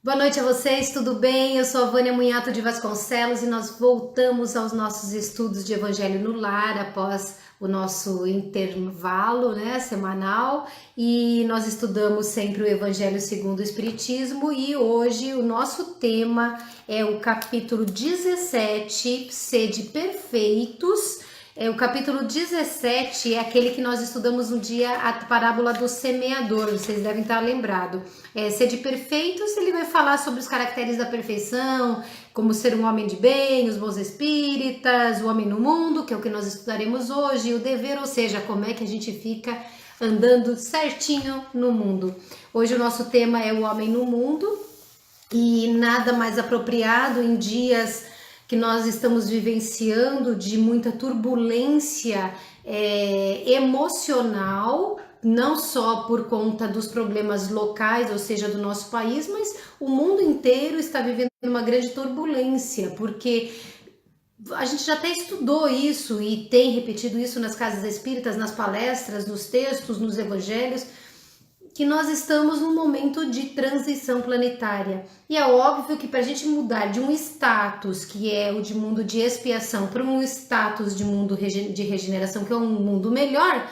Boa noite a vocês, tudo bem? Eu sou a Vânia Munhato de Vasconcelos e nós voltamos aos nossos estudos de Evangelho no Lar após o nosso intervalo, semanal, e nós estudamos sempre o Evangelho segundo o Espiritismo e hoje o nosso tema é o capítulo 17, Sede Perfeitos. O capítulo 17 é aquele que nós estudamos no dia, a parábola do semeador, vocês devem estar lembrados. Sede Perfeitos, ele vai falar sobre os caracteres da perfeição, como ser um homem de bem, os bons espíritas, o homem no mundo, que é o que nós estudaremos hoje, e o dever, ou seja, como é que a gente fica andando certinho no mundo. Hoje o nosso tema é o homem no mundo, e nada mais apropriado em dias que nós estamos vivenciando de muita turbulência emocional, não só por conta dos problemas locais, ou seja, do nosso país, mas o mundo inteiro está vivendo uma grande turbulência, porque a gente já até estudou isso e tem repetido isso nas casas espíritas, nas palestras, nos textos, nos evangelhos, que nós estamos num momento de transição planetária. E é óbvio que para a gente mudar de um status, que é o de mundo de expiação, para um status de mundo de regeneração, que é um mundo melhor,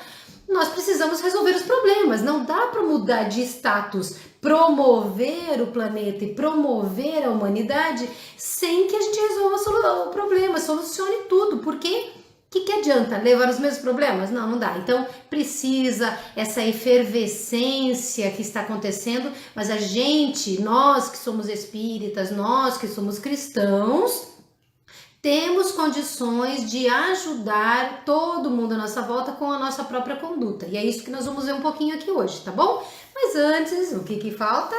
nós precisamos resolver os problemas. Não dá para mudar de status, promover o planeta e promover a humanidade sem que a gente resolva o problema, solucione tudo, porque o que adianta? Levar os mesmos problemas? Não dá. Então precisa essa efervescência que está acontecendo, mas a gente, nós que somos espíritas, nós que somos cristãos, temos condições de ajudar todo mundo à nossa volta com a nossa própria conduta. E é isso que nós vamos ver um pouquinho aqui hoje, tá bom? Mas antes, o que falta?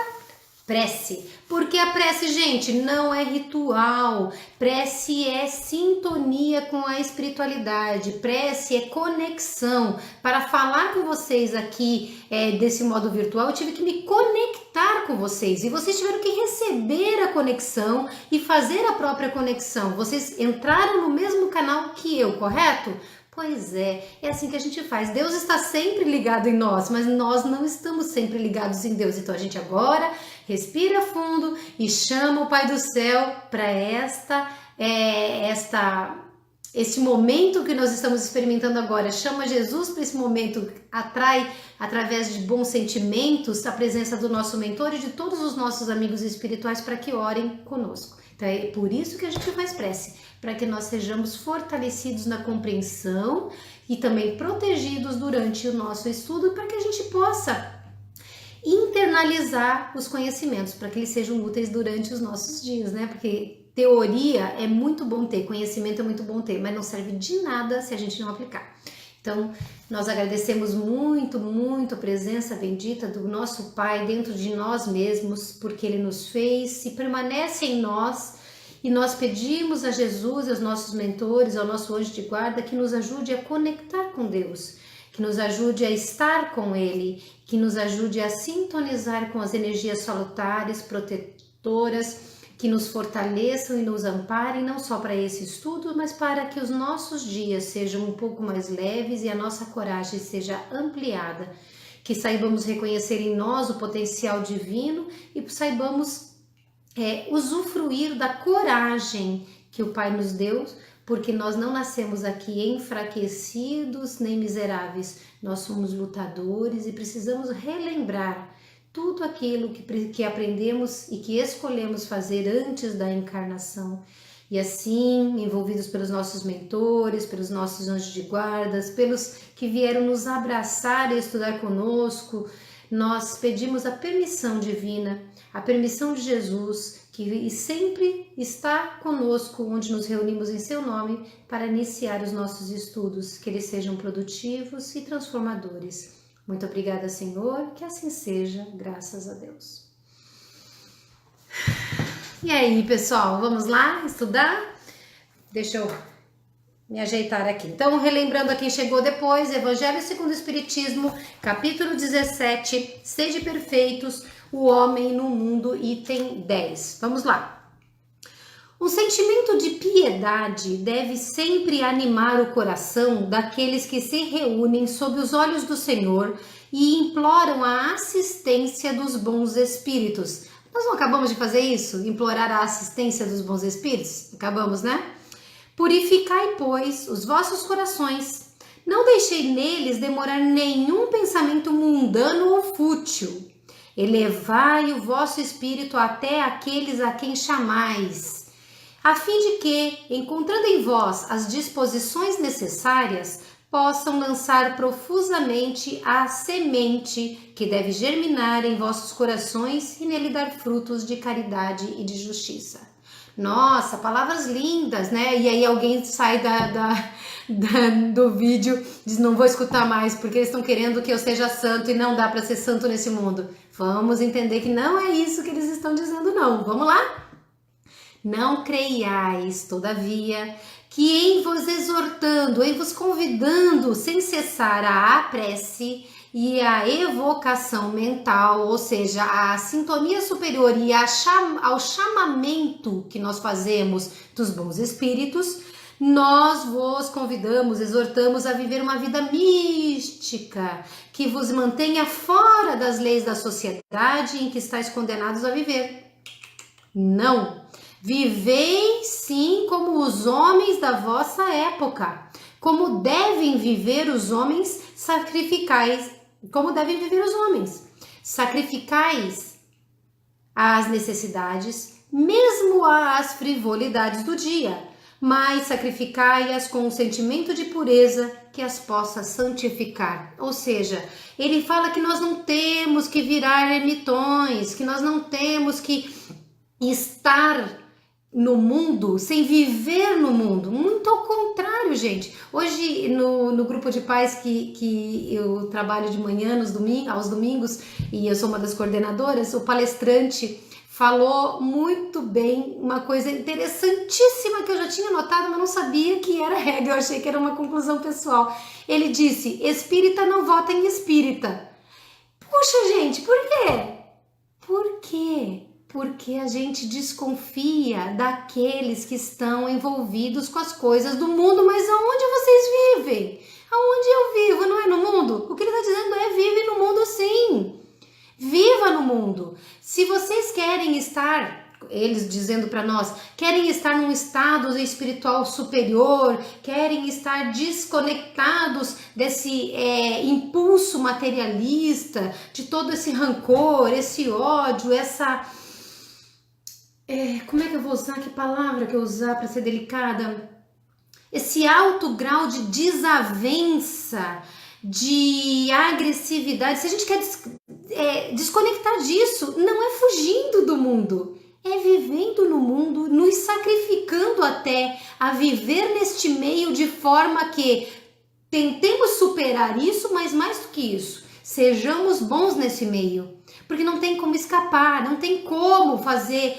Prece. Porque a prece, gente, não é ritual. Prece é sintonia com a espiritualidade. Prece é conexão. Para falar com vocês aqui desse modo virtual, eu tive que me conectar com vocês. E vocês tiveram que receber a conexão e fazer a própria conexão. Vocês entraram no mesmo canal que eu, correto? Pois é assim que a gente faz. Deus está sempre ligado em nós, mas nós não estamos sempre ligados em Deus. Então a gente agora respira fundo e chama o Pai do Céu para esse momento que nós estamos experimentando agora. Chama Jesus para esse momento, atrai através de bons sentimentos a presença do nosso mentor e de todos os nossos amigos espirituais para que orem conosco. Então é por isso que a gente faz prece, para que nós sejamos fortalecidos na compreensão e também protegidos durante o nosso estudo, para que a gente possa internalizar os conhecimentos, para que eles sejam úteis durante os nossos dias, né? Porque teoria é muito bom ter, conhecimento é muito bom ter, mas não serve de nada se a gente não aplicar. Então, nós agradecemos muito, muito a presença bendita do nosso Pai dentro de nós mesmos, porque Ele nos fez e permanece em nós, e nós pedimos a Jesus, aos nossos mentores, ao nosso anjo de guarda, que nos ajude a conectar com Deus, que nos ajude a estar com Ele, que nos ajude a sintonizar com as energias salutares, protetoras, que nos fortaleçam e nos amparem, não só para esse estudo, mas para que os nossos dias sejam um pouco mais leves e a nossa coragem seja ampliada, que saibamos reconhecer em nós o potencial divino e saibamos usufruir da coragem que o Pai nos deu, porque nós não nascemos aqui enfraquecidos nem miseráveis, nós somos lutadores e precisamos relembrar tudo aquilo que aprendemos e que escolhemos fazer antes da encarnação. E assim, envolvidos pelos nossos mentores, pelos nossos anjos de guardas, pelos que vieram nos abraçar e estudar conosco, nós pedimos a permissão divina, a permissão de Jesus, que sempre está conosco, onde nos reunimos em seu nome, para iniciar os nossos estudos, que eles sejam produtivos e transformadores. Muito obrigada, Senhor, que assim seja, graças a Deus. E aí, pessoal, vamos lá estudar? Deixa eu me ajeitar aqui. Então, relembrando a quem chegou depois, Evangelho segundo o Espiritismo, capítulo 17, Sede Perfeitos, o homem no mundo, item 10. Vamos lá. Um sentimento de piedade deve sempre animar o coração daqueles que se reúnem sob os olhos do Senhor e imploram a assistência dos bons espíritos, Nós não acabamos de fazer isso? Implorar a assistência dos bons espíritos? Acabamos, né? Purificai, pois, os vossos corações. Não deixei neles demorar nenhum pensamento mundano ou fútil. Elevai o vosso espírito até aqueles a quem chamais, a fim de que, encontrando em vós as disposições necessárias, possam lançar profusamente a semente que deve germinar em vossos corações e nele dar frutos de caridade e de justiça. Nossa, palavras lindas, né? E aí alguém sai do vídeo e diz, não vou escutar mais, porque eles estão querendo que eu seja santo e não dá para ser santo nesse mundo. Vamos entender que não é isso que eles estão dizendo, não. Vamos lá? Não creiais, todavia, que em vos exortando, em vos convidando sem cessar a prece e a evocação mental, ou seja, a sintonia superior e ao chamamento que nós fazemos dos bons espíritos, nós vos convidamos, exortamos a viver uma vida mística, que vos mantenha fora das leis da sociedade em que estáis condenados a viver. Não! Vivei sim como os homens da vossa época, como devem viver os homens, sacrificais, como devem viver os homens. Sacrificais as necessidades, mesmo as frivolidades do dia, mas sacrificai-as com um sentimento de pureza que as possa santificar. Ou seja, ele fala que nós não temos que virar ermitões, que nós não temos que estar no mundo sem viver no mundo. Muito ao contrário, gente. Hoje, no grupo de pais que eu trabalho de manhã, aos domingos, e eu sou uma das coordenadoras, o palestrante falou muito bem, uma coisa interessantíssima que eu já tinha notado, mas não sabia que era regra, eu achei que era uma conclusão pessoal. Ele disse, espírita não vota em espírita. Puxa, gente, por quê? Por quê? Porque a gente desconfia daqueles que estão envolvidos com as coisas do mundo. Mas aonde vocês vivem? Aonde eu vivo, não é no mundo? O que ele está dizendo é, vive no mundo sim. Viva no mundo. Se vocês querem estar, eles dizendo para nós, querem estar num estado espiritual superior, querem estar desconectados desse impulso materialista, de todo esse rancor, esse ódio, como é que eu vou usar? Que palavra que eu usar para ser delicada? Esse alto grau de desavença, de agressividade. Se a gente quer desconectar disso, não é fugindo do mundo, é vivendo no mundo, nos sacrificando até a viver neste meio de forma que tentemos superar isso, mas mais do que isso, sejamos bons nesse meio. Porque não tem como escapar, não tem como fazer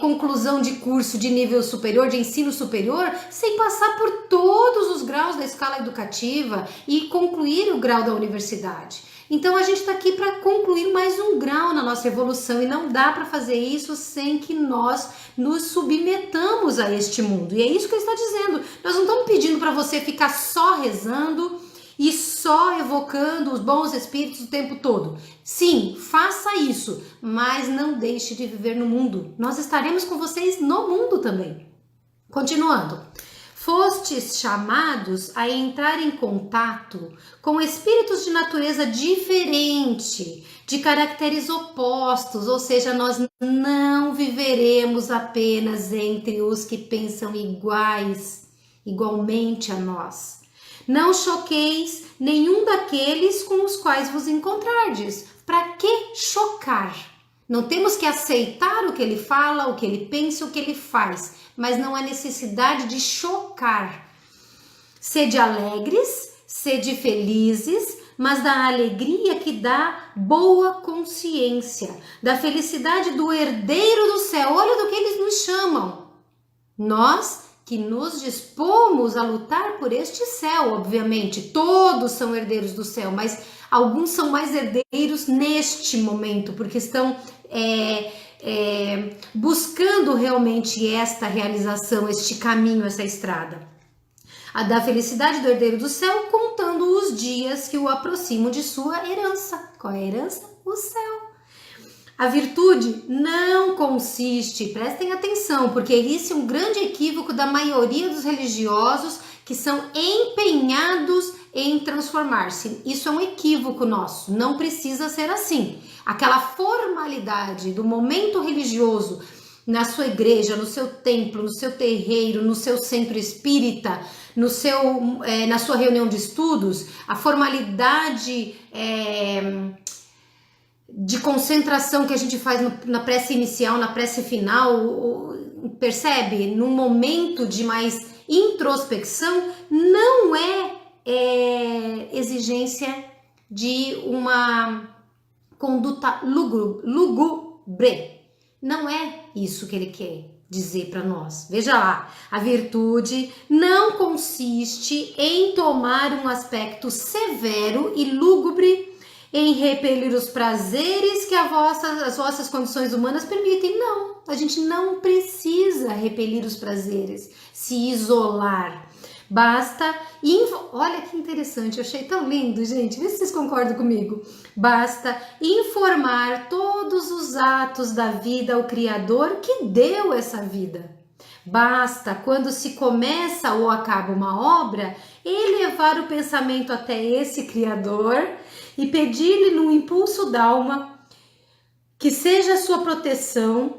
conclusão de curso de nível superior, de ensino superior, sem passar por todos os graus da escala educativa e concluir o grau da universidade. Então a gente está aqui para concluir mais um grau na nossa evolução e não dá para fazer isso sem que nós nos submetamos a este mundo. E é isso que ele está dizendo. Nós não estamos pedindo para você ficar só rezando e só evocando os bons espíritos o tempo todo. Sim, faça isso, mas não deixe de viver no mundo. Nós estaremos com vocês no mundo também. Continuando. Fostes chamados a entrar em contato com espíritos de natureza diferente, de caracteres opostos, ou seja, nós não viveremos apenas entre os que pensam igualmente a nós. Não choqueis nenhum daqueles com os quais vos encontrardes. Para que chocar? Não temos que aceitar o que ele fala, o que ele pensa, o que ele faz, mas não há necessidade de chocar. Sede alegres, sede felizes, mas da alegria que dá boa consciência, da felicidade do herdeiro do céu. Olha do que eles nos chamam. Nós que nos dispomos a lutar por este céu, obviamente, todos são herdeiros do céu, mas alguns são mais herdeiros neste momento, porque estão buscando realmente esta realização, este caminho, essa estrada. A da felicidade do herdeiro do céu, contando os dias que o aproximam de sua herança. Qual é a herança? O céu. A virtude não consiste, prestem atenção, porque esse é um grande equívoco da maioria dos religiosos que são empenhados em transformar-se. Isso é um equívoco nosso, não precisa ser assim. Aquela formalidade do momento religioso na sua igreja, no seu templo, no seu terreiro, no seu centro espírita, na sua reunião de estudos, a formalidade de concentração que a gente faz na prece inicial, na prece final, percebe? Num momento de mais introspecção, não é exigência de uma conduta lúgubre. Não é isso que ele quer dizer para nós. Veja lá, a virtude não consiste em tomar um aspecto severo e lúgubre, em repelir os prazeres que as vossas condições humanas permitem. Não, a gente não precisa repelir os prazeres, se isolar. Basta, olha que interessante, eu achei tão lindo, gente, vê se vocês concordam comigo. Basta informar todos os atos da vida ao Criador que deu essa vida. Basta, quando se começa ou acaba uma obra, elevar o pensamento até esse Criador e pedir-lhe no impulso d'alma que seja a sua proteção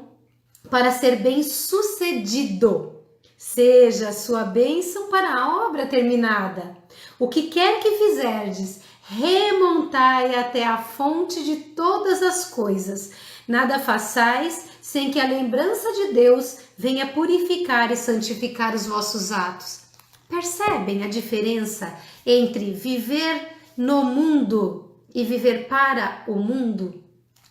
para ser bem sucedido. Seja a sua bênção para a obra terminada. O que quer que fizerdes, remontai até a fonte de todas as coisas. Nada façais sem que a lembrança de Deus venha purificar e santificar os vossos atos. Percebem a diferença entre viver no mundo e viver para o mundo?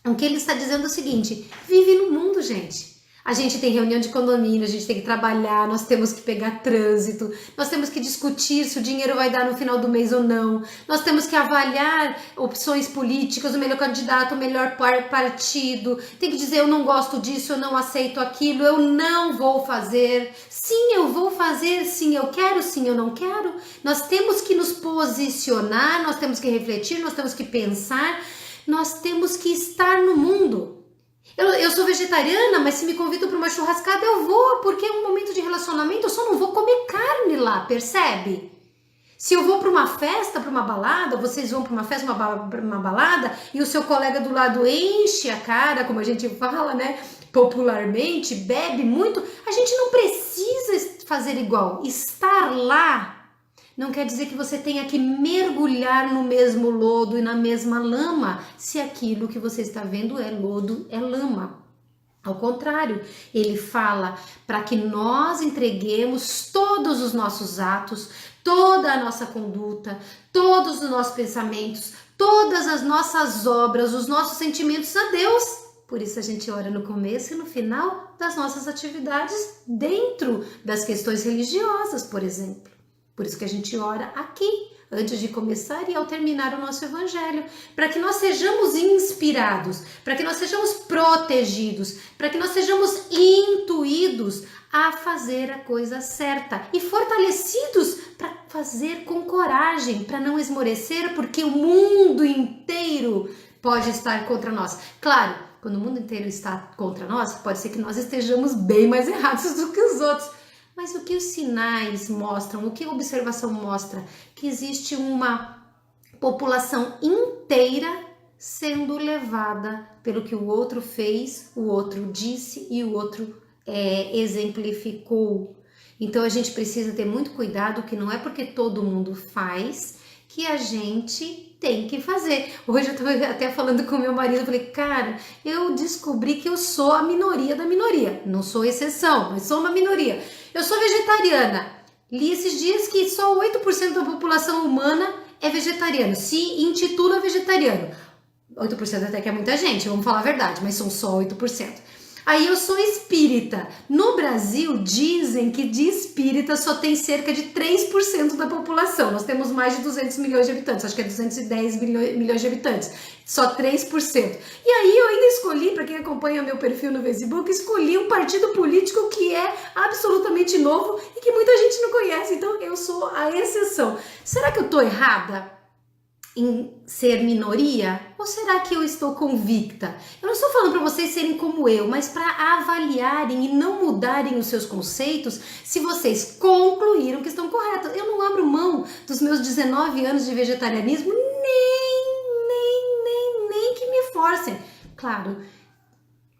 O que ele está dizendo é o seguinte: vive no mundo, gente. A gente tem reunião de condomínio, a gente tem que trabalhar, nós temos que pegar trânsito, nós temos que discutir se o dinheiro vai dar no final do mês ou não, nós temos que avaliar opções políticas, o melhor candidato, o melhor partido, tem que dizer eu não gosto disso, eu não aceito aquilo, eu não vou fazer, sim eu vou fazer, sim eu quero, sim eu não quero. Nós temos que nos posicionar, nós temos que refletir, nós temos que pensar, nós temos que estar no mundo. Eu sou vegetariana, mas se me convidam para uma churrascada eu vou, porque é um momento de relacionamento, eu só não vou comer carne lá, percebe? Se eu vou para uma festa, para uma balada, vocês vão para uma festa, uma balada, e o seu colega do lado enche a cara, como a gente fala, né, popularmente, bebe muito, a gente não precisa fazer igual. Estar lá não quer dizer que você tenha que mergulhar no mesmo lodo e na mesma lama, se aquilo que você está vendo é lodo, é lama. Ao contrário, ele fala para que nós entreguemos todos os nossos atos, toda a nossa conduta, todos os nossos pensamentos, todas as nossas obras, os nossos sentimentos a Deus. Por isso a gente ora no começo e no final das nossas atividades dentro das questões religiosas, por exemplo. Por isso que a gente ora aqui, antes de começar e ao terminar o nosso evangelho, para que nós sejamos inspirados, para que nós sejamos protegidos, para que nós sejamos intuídos a fazer a coisa certa e fortalecidos para fazer com coragem, para não esmorecer, porque o mundo inteiro pode estar contra nós. Claro, quando o mundo inteiro está contra nós, pode ser que nós estejamos bem mais errados do que os outros. Mas o que os sinais mostram, o que a observação mostra? Que existe uma população inteira sendo levada pelo que o outro fez, o outro disse e o outro exemplificou. Então a gente precisa ter muito cuidado, que não é porque todo mundo faz que a gente tem que fazer. Hoje eu estava até falando com meu marido, eu falei, cara, eu descobri que eu sou a minoria da minoria. Não sou exceção, mas sou uma minoria. Eu sou vegetariana. Li esses dias que só 8% da população humana é vegetariano, se intitula vegetariano. 8% até que é muita gente, vamos falar a verdade, mas são só 8%. Aí eu sou espírita. No Brasil, dizem que de espírita só tem cerca de 3% da população. Nós temos mais de 200 milhões de habitantes, acho que é 210 milhões de habitantes. Só 3%. E aí eu ainda escolhi, para quem acompanha meu perfil no Facebook, escolhi um partido político que é absolutamente novo e que muita gente não conhece. Então eu sou a exceção. Será que eu tô errada? em ser minoria? Ou será que eu estou convicta? Eu não estou falando para vocês serem como eu, mas para avaliarem e não mudarem os seus conceitos se vocês concluíram que estão corretos. Eu não abro mão dos meus 19 anos de vegetarianismo, nem que me forcem. Claro,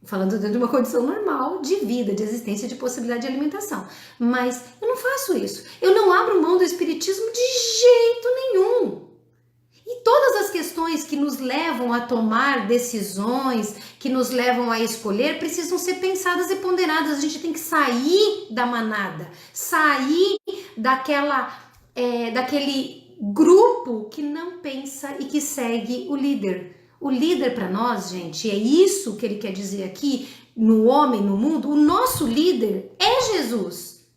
falando dentro de uma condição normal de vida, de existência, de possibilidade de alimentação. Mas eu não faço isso. Eu não abro mão do espiritismo de jeito nenhum. E todas as questões que nos levam a tomar decisões, que nos levam a escolher, precisam ser pensadas e ponderadas. A gente tem que sair da manada, sair daquele grupo que não pensa e que segue o líder. O líder para nós, gente, é isso que ele quer dizer aqui, no homem, no mundo, o nosso líder é Jesus.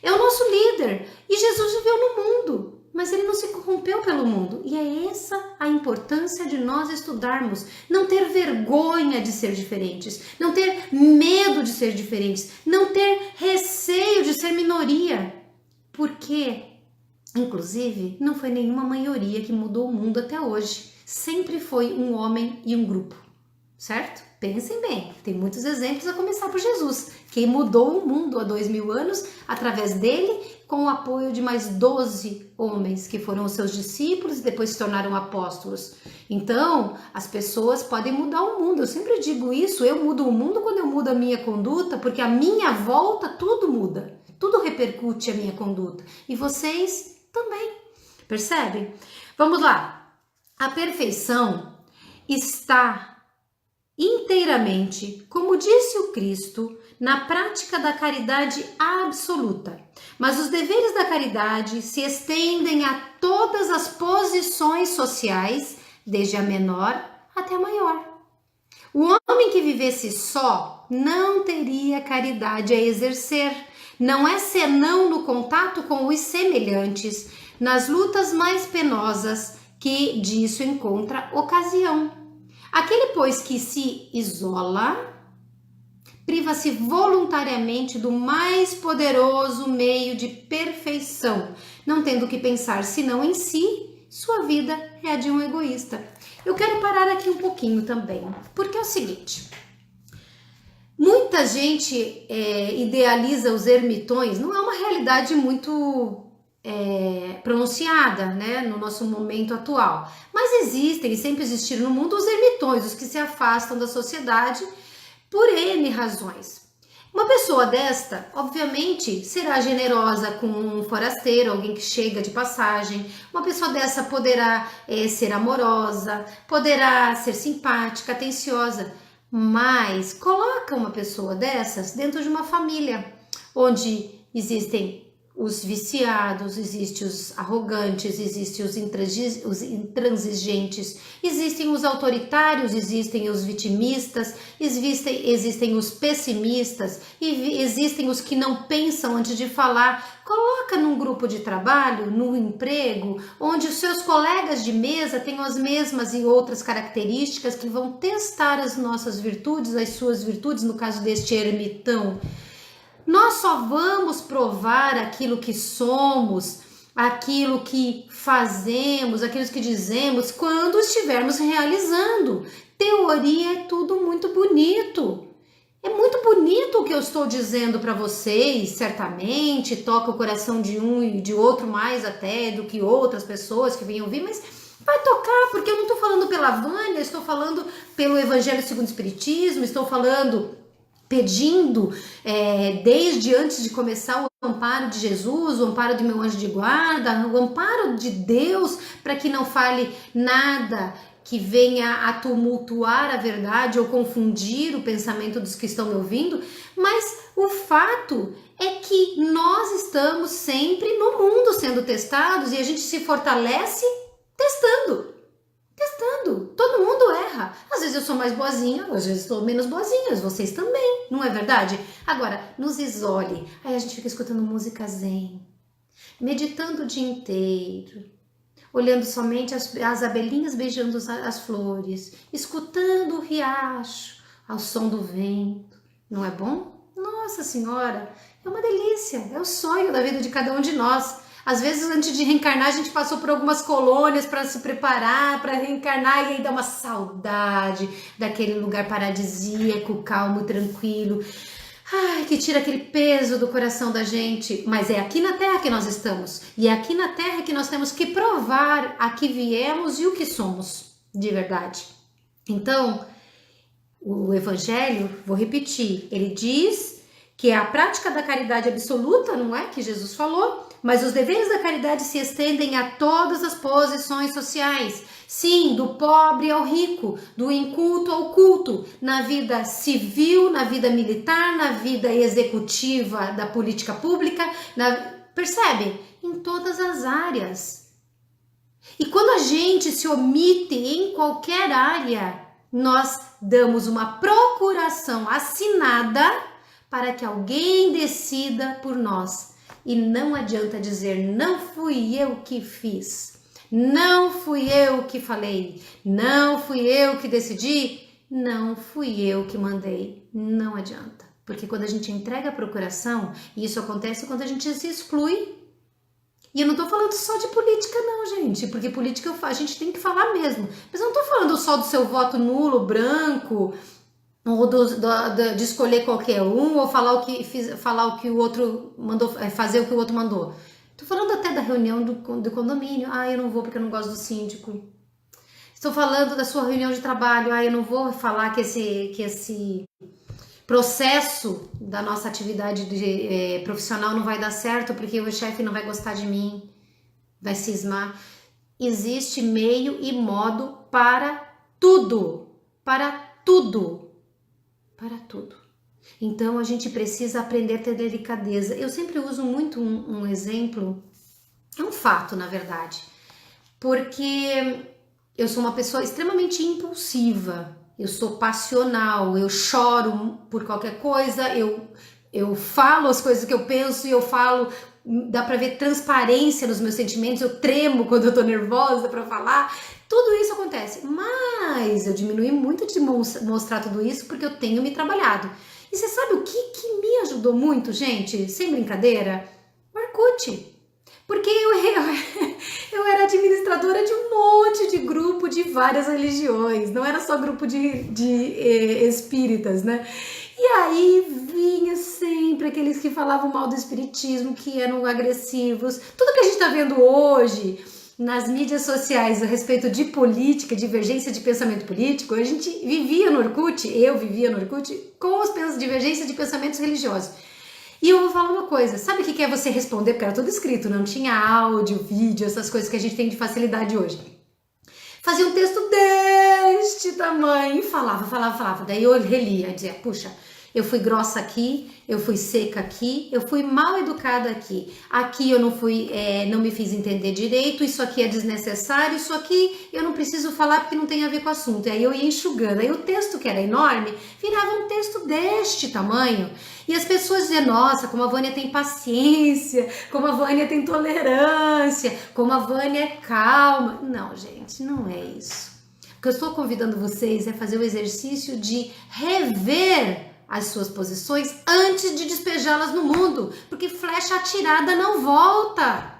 É o nosso líder. E Jesus viveu no mundo, mas ele não se corrompeu pelo mundo. E é essa a importância de nós estudarmos. Não ter vergonha de ser diferentes, não ter medo de ser diferentes, não ter receio de ser minoria. Porque, inclusive, não foi nenhuma maioria que mudou o mundo até hoje. Sempre foi um homem e um grupo, certo? Pensem bem, tem muitos exemplos a começar por Jesus, que mudou o mundo há 2000 anos através dele, com o apoio de mais 12 homens que foram os seus discípulos e depois se tornaram apóstolos. Então, as pessoas podem mudar o mundo. Eu sempre digo isso, eu mudo o mundo quando eu mudo a minha conduta, porque a minha volta tudo muda, tudo repercute a minha conduta. E vocês também, percebem? Vamos lá. A perfeição está inteiramente, como disse o Cristo, na prática da caridade absoluta. Mas os deveres da caridade se estendem a todas as posições sociais, desde a menor até a maior. O homem que vivesse só não teria caridade a exercer. Não é senão no contato com os semelhantes, nas lutas mais penosas, que disso encontra ocasião. Aquele, pois, que se isola, priva-se voluntariamente do mais poderoso meio de perfeição, não tendo que pensar senão em si, sua vida é a de um egoísta. Eu quero parar aqui um pouquinho também, porque é o seguinte, muita gente idealiza os ermitões, não é uma realidade muito pronunciada, né, no nosso momento atual, mas existem e sempre existiram no mundo os ermitões, os que se afastam da sociedade por N razões. Uma pessoa desta, obviamente, será generosa com um forasteiro, alguém que chega de passagem. Uma pessoa dessa poderá ser amorosa, poderá ser simpática, atenciosa, mas coloca uma pessoa dessas dentro de uma família, onde existem os viciados, existem os arrogantes, existem os intransigentes, existem os autoritários, existem os vitimistas, existem os pessimistas, e existem os que não pensam antes de falar. Coloca num grupo de trabalho, no emprego, onde os seus colegas de mesa têm as mesmas e outras características que vão testar as nossas virtudes, as suas virtudes, no caso deste ermitão. Nós só vamos provar aquilo que somos, aquilo que fazemos, aquilo que dizemos, quando estivermos realizando. Teoria é tudo muito bonito. É muito bonito o que eu estou dizendo para vocês, certamente, toca o coração de um e de outro mais até do que outras pessoas que vêm ouvir, mas vai tocar, porque eu não estou falando pela Vânia, estou falando pelo Evangelho segundo o Espiritismo, estou falando pedindo, desde antes de começar, o amparo de Jesus, o amparo de meu anjo de guarda, o amparo de Deus, para que não fale nada que venha a tumultuar a verdade ou confundir o pensamento dos que estão me ouvindo, mas o fato é que nós estamos sempre no mundo sendo testados e a gente se fortalece testando. Todo mundo erra. Às vezes eu sou mais boazinha, às vezes estou menos boazinha, vocês também, não é verdade? Agora, nos isole. Aí a gente fica escutando música zen, meditando o dia inteiro, olhando somente as abelhinhas beijando as flores, escutando o riacho ao som do vento. Não é bom? Nossa Senhora, é uma delícia, é o sonho da vida de cada um de nós. Às vezes, antes de reencarnar, a gente passou por algumas colônias para se preparar para reencarnar e aí dá uma saudade daquele lugar paradisíaco, calmo, tranquilo. Ai, que tira aquele peso do coração da gente. Mas é aqui na Terra que nós estamos. E é aqui na Terra que nós temos que provar a que viemos e o que somos, de verdade. Então, o Evangelho, vou repetir, ele diz que é a prática da caridade absoluta, não é? Que Jesus falou, mas os deveres da caridade se estendem a todas as posições sociais. Sim, do pobre ao rico, do inculto ao culto, na vida civil, na vida militar, na vida executiva da política pública, percebe? Em todas as áreas. E quando a gente se omite em qualquer área, nós damos uma procuração assinada para que alguém decida por nós. E não adianta dizer, não fui eu que fiz. Não fui eu que falei, não fui eu que decidi, não fui eu que mandei. Não adianta, porque quando a gente entrega a procuração, e isso acontece quando a gente se exclui, e eu não tô falando só de política não, gente, porque política a gente tem que falar mesmo, mas eu não tô falando só do seu voto nulo, branco, ou de escolher qualquer um, ou falar o que o outro mandou, fazer o que o outro mandou. Tô falando até da reunião do condomínio. Ah, eu não vou porque eu não gosto do síndico. Estou falando da sua reunião de trabalho. Ah, eu não vou falar que esse processo da nossa atividade profissional não vai dar certo porque o chefe não vai gostar de mim, vai cismar. Existe meio e modo para tudo. Para tudo. Para tudo. Então a gente precisa aprender a ter delicadeza. Eu sempre uso muito um exemplo, é um fato na verdade, porque eu sou uma pessoa extremamente impulsiva, eu sou passional, eu choro por qualquer coisa, eu falo as coisas que eu penso e eu falo, dá pra ver transparência nos meus sentimentos, eu tremo quando eu tô nervosa pra falar. Tudo isso acontece, mas eu diminui muito de mostrar tudo isso porque eu tenho me trabalhado. E você sabe o que me ajudou muito, gente? Sem brincadeira? O Orkut. Porque eu era administradora de um monte de grupo de várias religiões. Não era só grupo de espíritas, né? E aí vinha sempre aqueles que falavam mal do espiritismo, que eram agressivos. Tudo que a gente tá vendo hoje nas mídias sociais a respeito de política, divergência de pensamento político, a gente vivia no Orkut, eu vivia no Orkut, com as divergências de pensamentos religiosos. E eu vou falar uma coisa, sabe o que é você responder? Porque era tudo escrito, não tinha áudio, vídeo, essas coisas que a gente tem de facilidade hoje. Fazia um texto deste tamanho, falava. Daí eu relia, dizia, puxa, eu fui grossa aqui, eu fui seca aqui, eu fui mal educada aqui. Aqui eu não me fiz entender direito, isso aqui é desnecessário, isso aqui eu não preciso falar porque não tem a ver com o assunto. E aí eu ia enxugando, aí o texto que era enorme virava um texto deste tamanho. E as pessoas diziam, nossa, como a Vânia tem paciência, como a Vânia tem tolerância, como a Vânia é calma. Não, gente, não é isso. O que eu estou convidando vocês é fazer o exercício de rever as suas posições antes de despejá-las no mundo, porque flecha atirada não volta.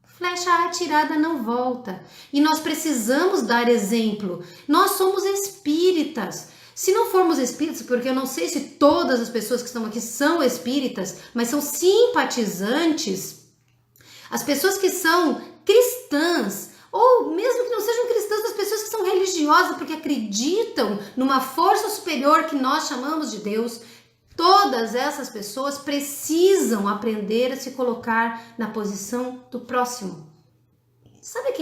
Flecha atirada não volta. E nós precisamos dar exemplo. Nós somos espíritas. Se não formos espíritas, porque eu não sei se todas as pessoas que estão aqui são espíritas, mas são simpatizantes, as pessoas que são cristãs, ou mesmo que não sejam cristãs, as pessoas que são religiosas porque acreditam numa força superior que nós chamamos de Deus, todas essas pessoas precisam aprender a se colocar na posição do próximo. Sabe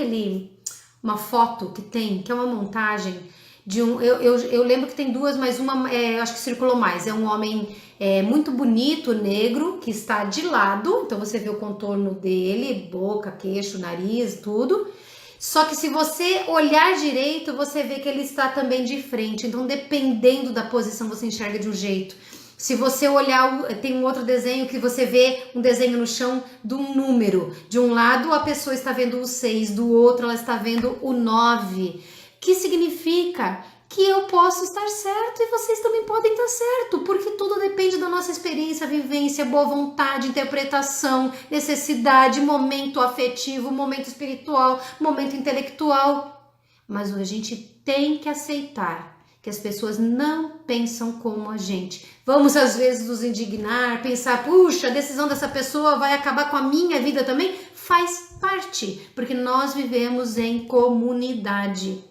uma foto que tem, que é uma montagem de eu lembro que tem duas, mas uma eu acho que circulou mais, é um homem muito bonito, negro, que está de lado, então você vê o contorno dele, boca, queixo, nariz, tudo. Só que se você olhar direito, você vê que ele está também de frente. Então, dependendo da posição, você enxerga de um jeito. Se você olhar, tem um outro desenho que você vê um desenho no chão de um número. De um lado, a pessoa está vendo o 6, do outro, ela está vendo o 9. Que significa que eu posso estar certo e vocês também podem estar certo, porque tudo depende da nossa experiência, vivência, boa vontade, interpretação, necessidade, momento afetivo, momento espiritual, momento intelectual. Mas a gente tem que aceitar que as pessoas não pensam como a gente. Vamos às vezes nos indignar, pensar, puxa, a decisão dessa pessoa vai acabar com a minha vida também. Faz parte, porque nós vivemos em comunidade.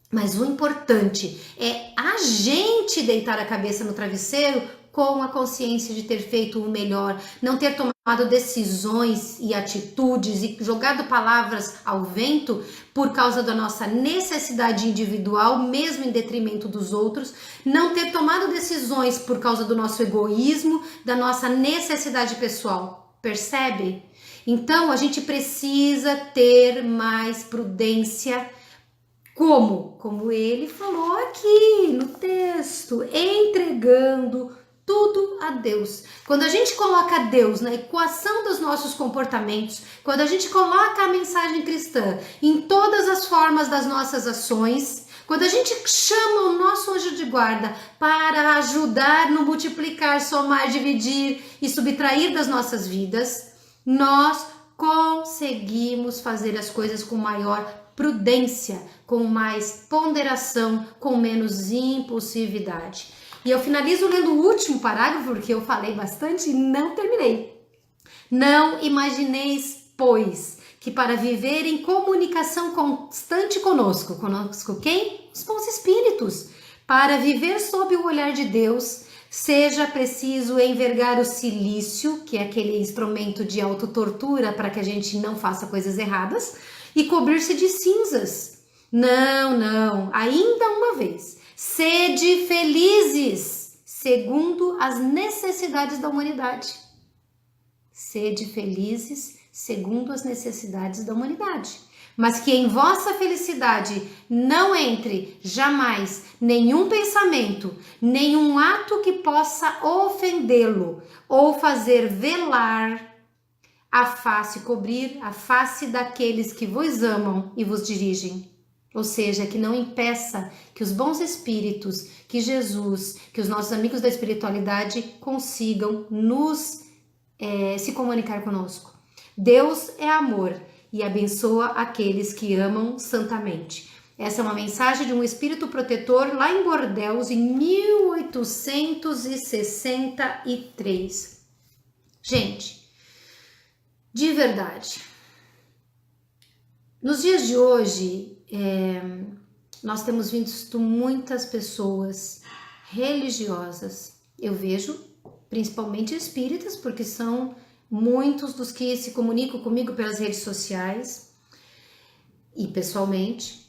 Mas o importante é a gente deitar a cabeça no travesseiro com a consciência de ter feito o melhor, não ter tomado decisões e atitudes e jogado palavras ao vento por causa da nossa necessidade individual, mesmo em detrimento dos outros, não ter tomado decisões por causa do nosso egoísmo, da nossa necessidade pessoal. Percebe? Então a gente precisa ter mais prudência. Como? Como ele falou aqui no texto, entregando tudo a Deus. Quando a gente coloca Deus na equação dos nossos comportamentos, quando a gente coloca a mensagem cristã em todas as formas das nossas ações, quando a gente chama o nosso anjo de guarda para ajudar no multiplicar, somar, dividir e subtrair das nossas vidas, nós conseguimos fazer as coisas com maior prudência, com mais ponderação, com menos impulsividade. E eu finalizo lendo o último parágrafo, porque eu falei bastante e não terminei. Não imagineis, pois, que para viver em comunicação constante conosco quem? Os bons espíritos. Para viver sob o olhar de Deus, seja preciso envergar o silício, que é aquele instrumento de autotortura para que a gente não faça coisas erradas, e cobrir-se de cinzas. Não, ainda uma vez. Sede felizes, segundo as necessidades da humanidade. Sede felizes, segundo as necessidades da humanidade. Mas que em vossa felicidade não entre jamais nenhum pensamento, nenhum ato que possa ofendê-lo ou fazer velar a face, cobrir a face daqueles que vos amam e vos dirigem. Ou seja, que não impeça que os bons espíritos, que Jesus, que os nossos amigos da espiritualidade consigam se comunicar conosco. Deus é amor e abençoa aqueles que amam santamente. Essa é uma mensagem de um espírito protetor lá em Bordeaux em 1863. Gente, de verdade, nos dias de hoje, nós temos visto muitas pessoas religiosas. Eu vejo principalmente espíritas, porque são muitos dos que se comunicam comigo pelas redes sociais e pessoalmente.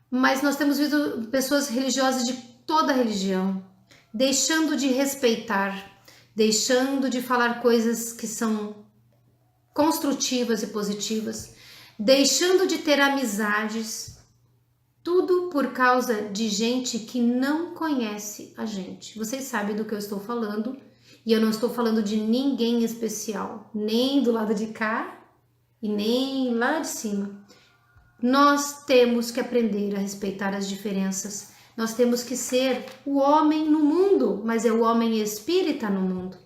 Mas nós temos visto pessoas religiosas de toda religião, deixando de respeitar, deixando de falar coisas que são construtivas e positivas, deixando de ter amizades, tudo por causa de gente que não conhece a gente. Vocês sabem do que eu estou falando, e eu não estou falando de ninguém especial, nem do lado de cá e nem lá de cima. Nós temos que aprender a respeitar as diferenças. Nós temos que ser o homem no mundo, mas é o homem espírita no mundo.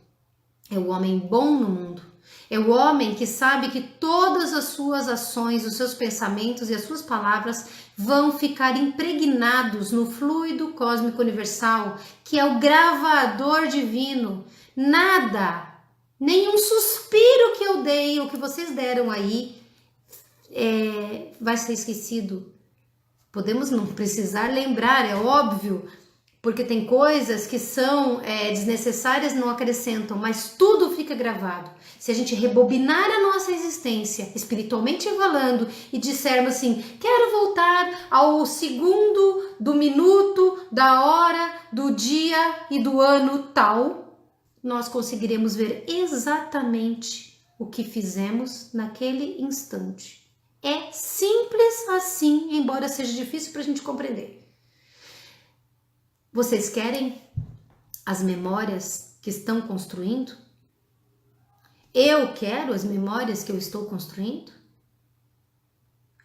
É o homem bom no mundo. É o homem que sabe que todas as suas ações, os seus pensamentos e as suas palavras vão ficar impregnados no fluido cósmico universal, que é o gravador divino. Nada, nenhum suspiro que eu dei ou que vocês deram aí vai ser esquecido. Podemos não precisar lembrar, é óbvio, porque tem coisas que são desnecessárias, não acrescentam, mas tudo fica gravado. Se a gente rebobinar a nossa existência, espiritualmente falando, e dissermos assim, quero voltar ao segundo, do minuto, da hora, do dia e do ano tal, nós conseguiremos ver exatamente o que fizemos naquele instante. É simples assim, embora seja difícil para a gente compreender. Vocês querem as memórias que estão construindo? Eu quero as memórias que eu estou construindo?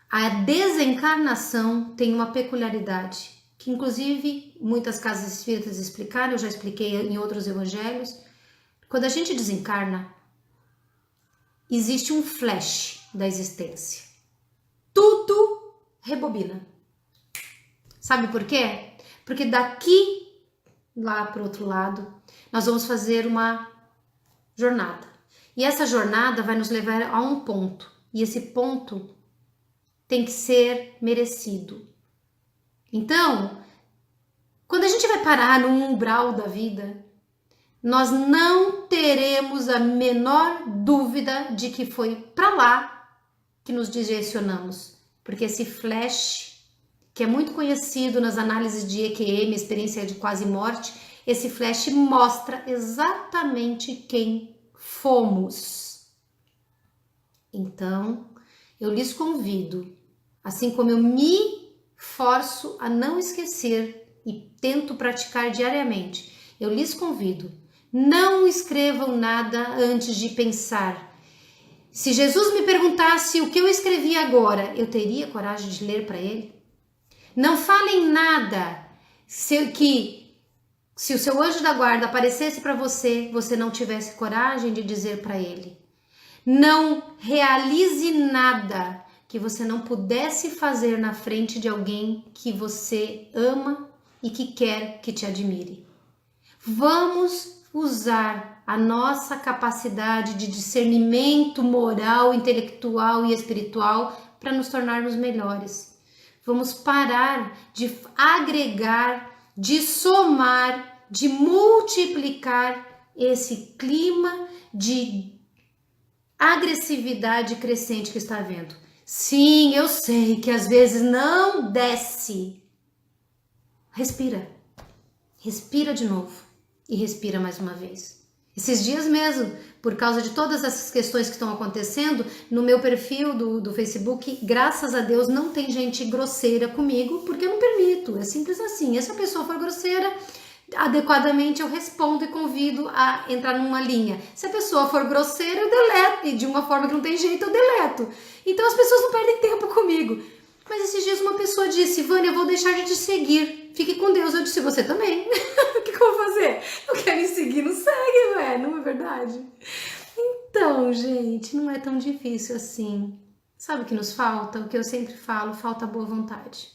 A desencarnação tem uma peculiaridade. que inclusive muitas casas espíritas explicaram, eu já expliquei em outros evangelhos. Quando a gente desencarna, existe um flash da existência. Tudo rebobina. Sabe por quê? Porque daqui lá para o outro lado, nós vamos fazer uma jornada. E essa jornada vai nos levar a um ponto. E esse ponto tem que ser merecido. Então, quando a gente vai parar no umbral da vida, nós não teremos a menor dúvida de que foi para lá que nos direcionamos. Porque esse flash, que é muito conhecido nas análises de EQM, experiência de quase morte, esse flash mostra exatamente quem fomos. Então, eu lhes convido, assim como eu me forço a não esquecer e tento praticar diariamente, eu lhes convido, não escrevam nada antes de pensar. Se Jesus me perguntasse o que eu escrevi agora, eu teria coragem de ler para ele? Não falem nada se o seu anjo da guarda aparecesse para você, você não tivesse coragem de dizer para ele. Não realize nada que você não pudesse fazer na frente de alguém que você ama e que quer que te admire. Vamos usar a nossa capacidade de discernimento moral, intelectual e espiritual para nos tornarmos melhores. Vamos parar de agregar, de somar, de multiplicar esse clima de agressividade crescente que está havendo. Sim, eu sei que às vezes não desce. Respira. Respira de novo e respira mais uma vez. Esses dias mesmo, por causa de todas essas questões que estão acontecendo, no meu perfil do Facebook, graças a Deus, não tem gente grosseira comigo, porque eu não permito, é simples assim. E se a pessoa for grosseira, adequadamente eu respondo e convido a entrar numa linha. Se a pessoa for grosseira, eu deleto, e de uma forma que não tem jeito, eu deleto. Então as pessoas não perdem tempo comigo. Mas esses dias uma pessoa disse: Vânia, eu vou deixar de te seguir, fique com Deus. Eu disse: você também. O que eu vou fazer? Não quer me seguir, não segue, velho, não é verdade? Então, gente, não é tão difícil assim. Sabe o que nos falta? O que eu sempre falo, falta boa vontade.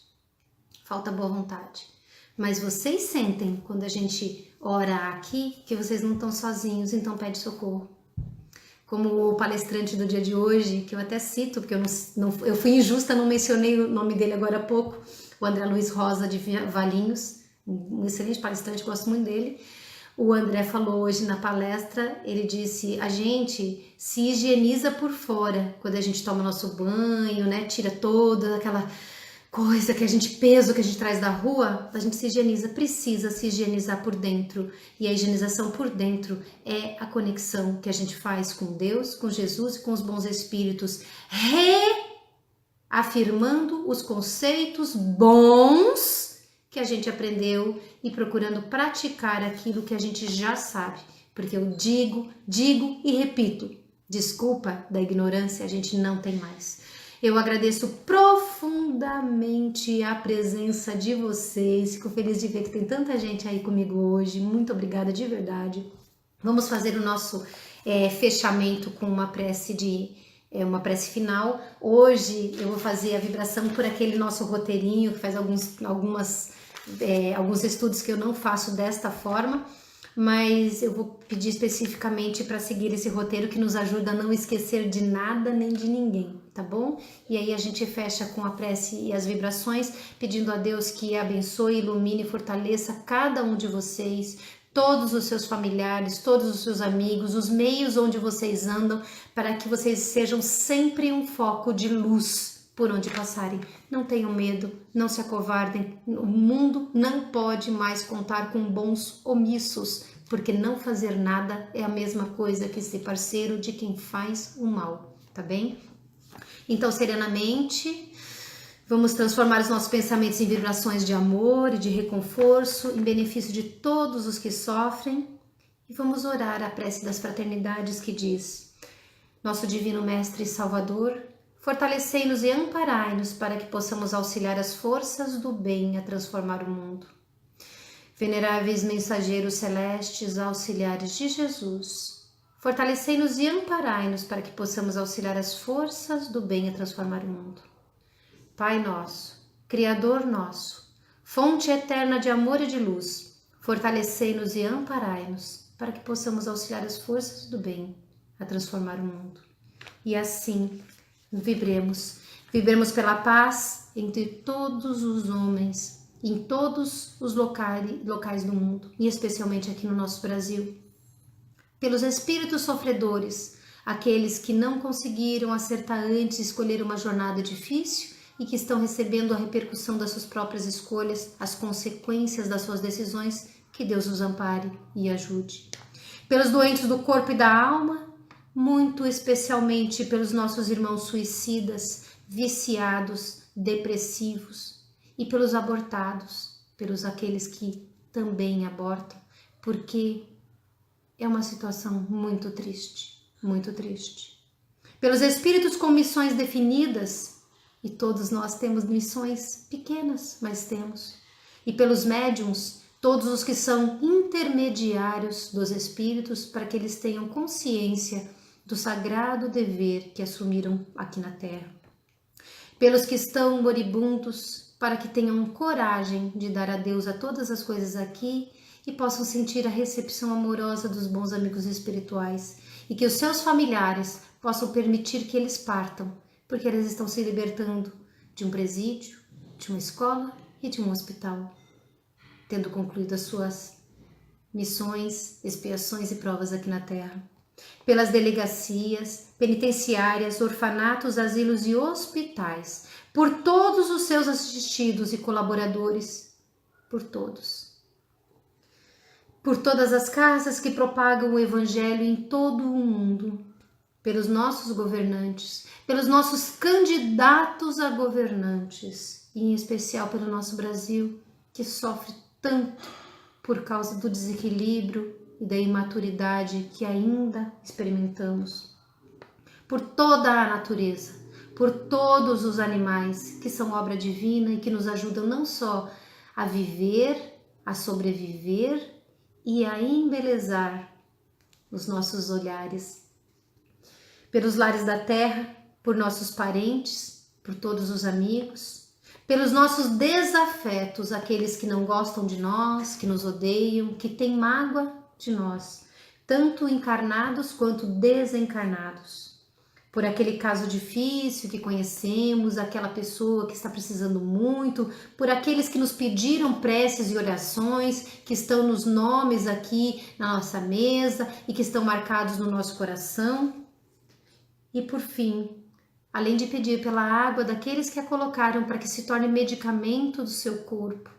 Falta boa vontade. Mas vocês sentem, quando a gente ora aqui, que vocês não estão sozinhos, então pede socorro. Como o palestrante do dia de hoje, que eu até cito, porque eu fui injusta, não mencionei o nome dele agora há pouco, o André Luiz Rosa de Valinhos, um excelente palestrante, gosto muito dele. O André falou hoje na palestra, ele disse: a gente se higieniza por fora, quando a gente toma nosso banho, né, tira toda aquela coisa que a gente, peso que a gente traz da rua, a gente se higieniza, precisa se higienizar por dentro. E a higienização por dentro é a conexão que a gente faz com Deus, com Jesus e com os bons espíritos, reafirmando os conceitos bons que a gente aprendeu e procurando praticar aquilo que a gente já sabe. Porque eu digo e repito, desculpa da ignorância, a gente não tem mais. Eu agradeço profundamente a presença de vocês. Fico feliz de ver que tem tanta gente aí comigo hoje. Muito obrigada de verdade. Vamos fazer o nosso fechamento com uma prece uma prece final. Hoje eu vou fazer a vibração por aquele nosso roteirinho que faz alguns estudos que eu não faço desta forma. Mas eu vou pedir especificamente para seguir esse roteiro que nos ajuda a não esquecer de nada nem de ninguém, tá bom? E aí a gente fecha com a prece e as vibrações, pedindo a Deus que abençoe, ilumine e fortaleça cada um de vocês, todos os seus familiares, todos os seus amigos, os meios onde vocês andam, para que vocês sejam sempre um foco de luz por onde passarem. Não tenham medo, não se acovardem. O mundo não pode mais contar com bons omissos, porque não fazer nada é a mesma coisa que ser parceiro de quem faz o mal, tá bem? Então, serenamente, vamos transformar os nossos pensamentos em vibrações de amor e de reconforto, em benefício de todos os que sofrem, e vamos orar a prece das fraternidades que diz: Nosso Divino Mestre e Salvador, Fortalecei-nos e amparai-nos para que possamos auxiliar as forças do bem a transformar o mundo. Veneráveis mensageiros celestes, auxiliares de Jesus, fortalecei-nos e amparai-nos para que possamos auxiliar as forças do bem a transformar o mundo. Pai nosso, Criador nosso, fonte eterna de amor e de luz, fortalecei-nos e amparai-nos para que possamos auxiliar as forças do bem a transformar o mundo. E assim vibremos pela paz entre todos os homens, em todos os locais do mundo, e especialmente aqui no nosso Brasil. Pelos espíritos sofredores, aqueles que não conseguiram acertar antes e escolher uma jornada difícil e que estão recebendo a repercussão das suas próprias escolhas, as consequências das suas decisões, que Deus os ampare e ajude. Pelos doentes do corpo e da alma, muito especialmente pelos nossos irmãos suicidas, viciados, depressivos, e pelos abortados, pelos aqueles que também abortam, porque é uma situação muito triste, muito triste. Pelos espíritos com missões definidas, e todos nós temos missões pequenas, mas temos. E pelos médiuns, todos os que são intermediários dos espíritos, para que eles tenham consciência do sagrado dever que assumiram aqui na Terra. Pelos que estão moribundos, para que tenham coragem de dar adeus a todas as coisas aqui e possam sentir a recepção amorosa dos bons amigos espirituais, e que os seus familiares possam permitir que eles partam, porque eles estão se libertando de um presídio, de uma escola e de um hospital, tendo concluído as suas missões, expiações e provas aqui na Terra. Pelas delegacias, penitenciárias, orfanatos, asilos e hospitais, por todos os seus assistidos e colaboradores, por todos. Por todas as casas que propagam o Evangelho em todo o mundo, pelos nossos governantes, pelos nossos candidatos a governantes, e em especial pelo nosso Brasil, que sofre tanto por causa do desequilíbrio e da imaturidade que ainda experimentamos. Por toda a natureza, por todos os animais que são obra divina e que nos ajudam não só a viver, a sobreviver e a embelezar os nossos olhares. Pelos lares da terra, por nossos parentes, por todos os amigos, pelos nossos desafetos, aqueles que não gostam de nós, que nos odeiam, que têm mágoa de nós, tanto encarnados quanto desencarnados. Por aquele caso difícil que conhecemos, aquela pessoa que está precisando muito, por aqueles que nos pediram preces e orações, que estão nos nomes aqui na nossa mesa e que estão marcados no nosso coração. E por fim, além de pedir pela água daqueles que a colocaram para que se torne medicamento do seu corpo,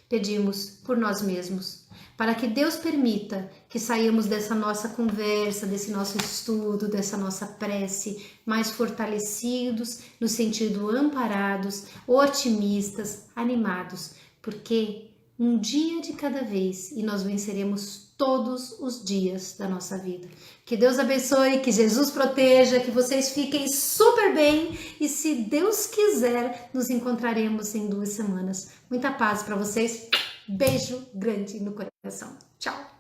pedimos por nós mesmos, para que Deus permita que saiamos dessa nossa conversa, desse nosso estudo, dessa nossa prece, mais fortalecidos, no sentido amparados, otimistas, animados, porque um dia de cada vez e nós venceremos todos os dias da nossa vida. Que Deus abençoe, que Jesus proteja, que vocês fiquem super bem e se Deus quiser, nos encontraremos em 2 semanas. Muita paz para vocês. Beijo grande no coração. Tchau!